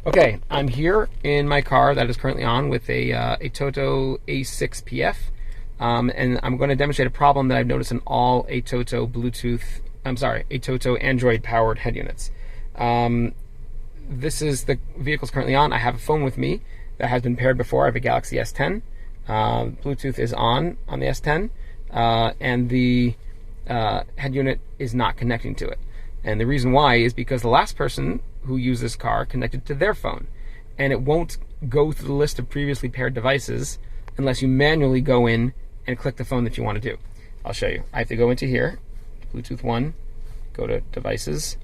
Okay, I'm here in my car that is currently on with a Atoto A6PF, and I'm going to demonstrate a problem that I've noticed in all Atoto Atoto Android powered head units. This is the vehicle's currently on. I have a phone with me that has been paired before. I have a Galaxy S10. Bluetooth is on the S10, and the head unit is not connecting to it. And the reason why is because the last person who used this car connected to their phone, and it won't go through the list of previously paired devices unless you manually go in and click the phone that you want to do. I'll show you. I have to go into here, Bluetooth 1, go to devices,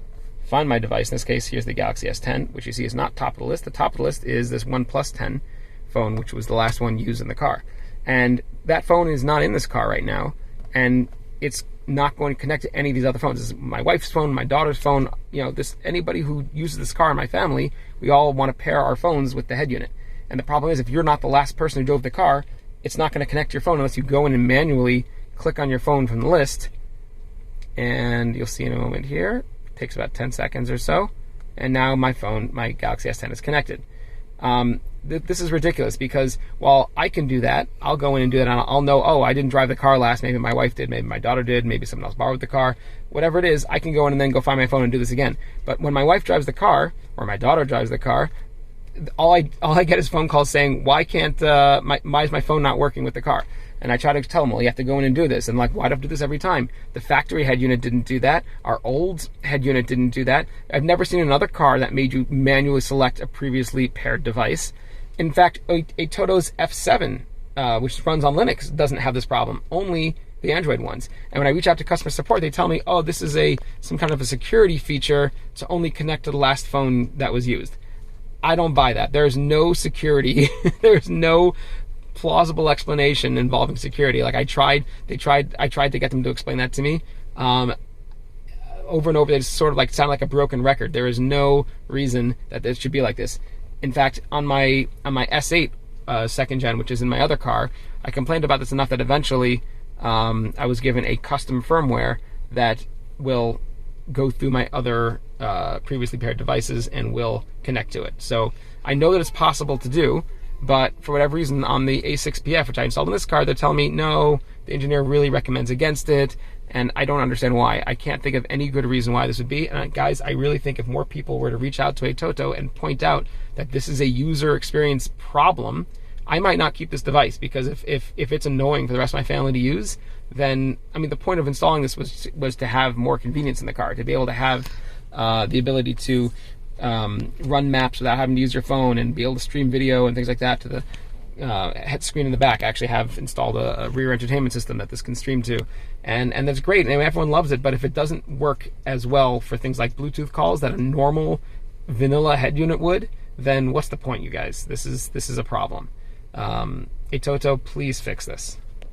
find my device. In this case, here's the Galaxy S10, which you see is not top of the list. The top of the list is this OnePlus 10 phone, which was the last one used in the car. And that phone is not in this car right now, and it's not going to connect to any of these other phones. This is my wife's phone, my daughter's phone. You know, anybody who uses this car in my family, we all want to pair our phones with the head unit. And the problem is, if you're not the last person who drove the car, it's not going to connect to your phone unless you go in and manually click on your phone from the list. And you'll see in a moment here, it takes about 10 seconds or so. And now my phone, my Galaxy S10 is connected. This is ridiculous, because while I can do that, I'll go in and do that, and I'll know, oh, I didn't drive the car last, maybe my wife did, maybe my daughter did, maybe someone else borrowed the car, whatever it is, I can go in and then go find my phone and do this again. But when my wife drives the car, or my daughter drives the car, all I get is phone calls saying, why is my phone not working with the car? And I try to tell them, well, you have to go in and do this. And like, why do I have to do this every time? The factory head unit didn't do that. Our old head unit didn't do that. I've never seen another car that made you manually select a previously paired device. In fact, Atoto's F7, which runs on Linux, doesn't have this problem. Only the Android ones. And when I reach out to customer support, they tell me, oh, this is some kind of a security feature to only connect to the last phone that was used. I don't buy that. There's no security. There's no plausible explanation involving security. Like I tried to get them to explain that to me. Over and over, they just sort of like sound like a broken record. There is no reason that this should be like this. In fact, on my S8 second gen, which is in my other car, I complained about this enough that eventually I was given a custom firmware that will go through my other previously paired devices and will connect to it. So I know that it's possible to do, but for whatever reason on the A6PF, which I installed in this car, they're telling me, no, the engineer really recommends against it, and I don't understand why. I can't think of any good reason why this would be. And guys, I really think if more people were to reach out to Atoto and point out that this is a user experience problem, I might not keep this device, because if it's annoying for the rest of my family to use, then, I mean, the point of installing this was to have more convenience in the car, to be able to have the ability to run maps without having to use your phone, and be able to stream video and things like that to the head screen in the back. I actually have installed a rear entertainment system that this can stream to, and that's great, and everyone loves it. But if it doesn't work as well for things like Bluetooth calls that a normal vanilla head unit would, then what's the point, you guys? This is a problem. Atoto, please fix this.